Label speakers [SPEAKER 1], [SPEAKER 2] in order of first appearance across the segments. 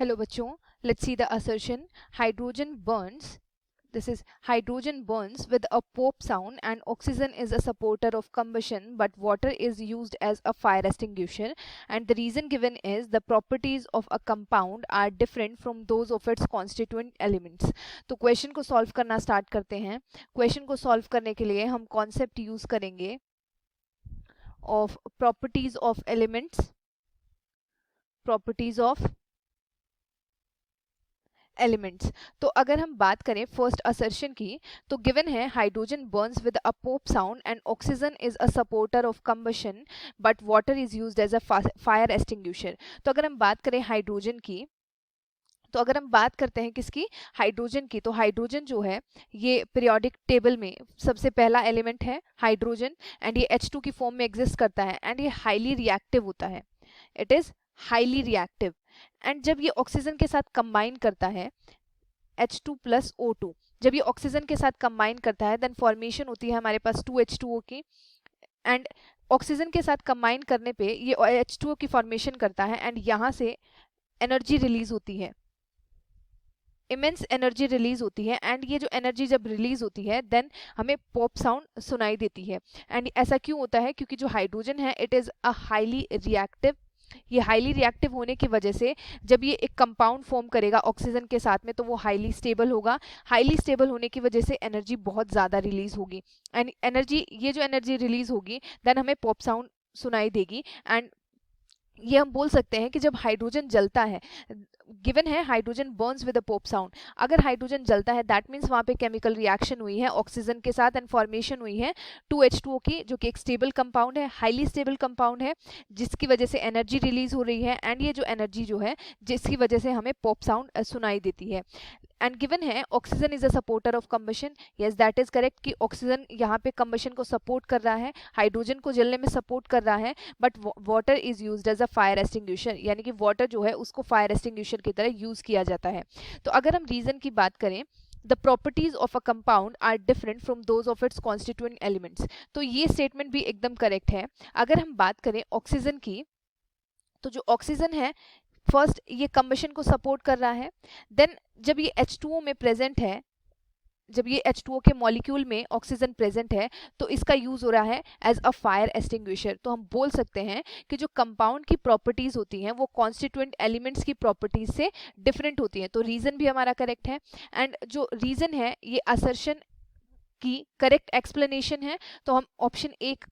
[SPEAKER 1] Hello बच्चों, let's see the assertion. Hydrogen burns. This is hydrogen burns with a pop sound and oxygen is a supporter of combustion, but water is used as a fire extinguisher. And the reason given is the properties of a compound are different from those of its constituent elements. तो question को solve करना start करते हैं. Question को solve करने के लिए हम कॉन्सेप्ट यूज करेंगे of properties of elements. Properties of elements. तो अगर हम बात करें फर्स्ट असर्शन की, तो गिवन है hydrogen burns with a pop sound and oxygen is a supporter of combustion but water is used as a fire extinguisher. तो अगर हम बात करें हाइड्रोजन की, तो अगर हम बात करते हैं किसकी, हाइड्रोजन की, तो हाइड्रोजन जो है ये पीरियोडिक टेबल में सबसे पहला एलिमेंट है हाइड्रोजन, एंड ये H2 की फॉर्म में एग्जिस्ट करता है एंड ये हाईली रिएक्टिव होता है. It is highly reactive. And जब ये ऑक्सीजन के साथ कंबाइन करता है H2 प्लस O2, जब ये ऑक्सीजन के साथ कंबाइन करता है देन फॉर्मेशन होती है हमारे पास 2H2O की. एंड ऑक्सीजन के साथ कंबाइन करने पे ये H2O की फॉर्मेशन करता है एंड यहाँ से एनर्जी रिलीज होती है, इमेंस एनर्जी रिलीज होती है. एंड ये जो एनर्जी जब रिलीज होती है देन हमें पॉप साउंड सुनाई देती है. एंड ऐसा क्यों होता है, क्योंकि जो हाइड्रोजन है it is a highly reactive. ये हाईली रिएक्टिव होने की वजह से जब ये एक कंपाउंड फॉर्म करेगा ऑक्सीजन के साथ में तो वो हाईली स्टेबल होगा. हाईली स्टेबल होने की वजह से एनर्जी बहुत ज़्यादा रिलीज होगी. एंड एनर्जी, ये जो एनर्जी रिलीज होगी देन हमें पॉप साउंड सुनाई देगी. एंड ये हम बोल सकते हैं कि जब हाइड्रोजन जलता है, गिवन है hydrogen burns with a pop sound, अगर हाइड्रोजन जलता है दैट मीन्स वहाँ पे केमिकल रिएक्शन हुई है ऑक्सीजन के साथ एंड फॉर्मेशन हुई है 2H2O की, जो कि एक स्टेबल कंपाउंड है, हाईली स्टेबल कंपाउंड है, जिसकी वजह से एनर्जी रिलीज हो रही है. एंड ये जो एनर्जी जो है जिसकी वजह से हमें पॉप साउंड सुनाई देती है. एंड गिवन है oxygen is a supporter of combustion. Yes that is correct कि ऑक्सीजन यहाँ पे कंबशन को सपोर्ट कर रहा है, हाइड्रोजन को जलने में सपोर्ट कर रहा है. But water is used as a fire extinguisher, यानी कि वाटर जो है उसको फायर एक्सटिंग्विशर की तरह यूज किया जाता है. तो अगर हम रीजन की बात करें, the properties of a compound are different from those of its constituent elements. तो ये स्टेटमेंट भी एकदम करेक्ट है. अगर हम बात करें ऑक्सीजन की, तो जो ऑक्सीजन है फर्स्ट ये कंबशन को सपोर्ट कर रहा है. देन जब ये H2O में प्रेजेंट है, जब ये H2O के मॉलिक्यूल में ऑक्सीजन प्रेजेंट है तो इसका यूज हो रहा है एज अ फायर एक्सटिंग्विशर. तो हम बोल सकते हैं कि जो कंपाउंड की प्रॉपर्टीज होती हैं वो कॉन्स्टिट्यूएंट एलिमेंट्स की प्रॉपर्टीज से डिफरेंट होती हैं. तो रीजन भी हमारा करेक्ट है. एंड जो रीजन है ये असर्शन की करेक्ट एक्सप्लेनेशन है. तो हम ऑप्शन एक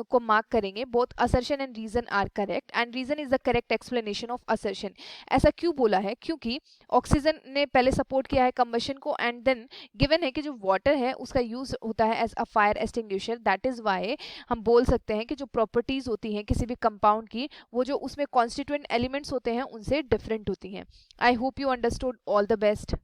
[SPEAKER 1] को मार्क करेंगे. Both assertion and reason are correct and reason is the correct explanation of assertion. ऐसा क्यों बोला है, क्योंकि ऑक्सीजन ने पहले सपोर्ट किया है कंबशन को एंड देन गिवन है कि जो वाटर है उसका यूज होता है as a fire extinguisher. That is why हम बोल सकते हैं कि जो प्रॉपर्टीज होती हैं किसी भी कंपाउंड की वो जो उसमें कॉन्स्टिट्यूएंट एलिमेंट्स होते हैं उनसे डिफरेंट होती हैं. I hope you understood. All the best.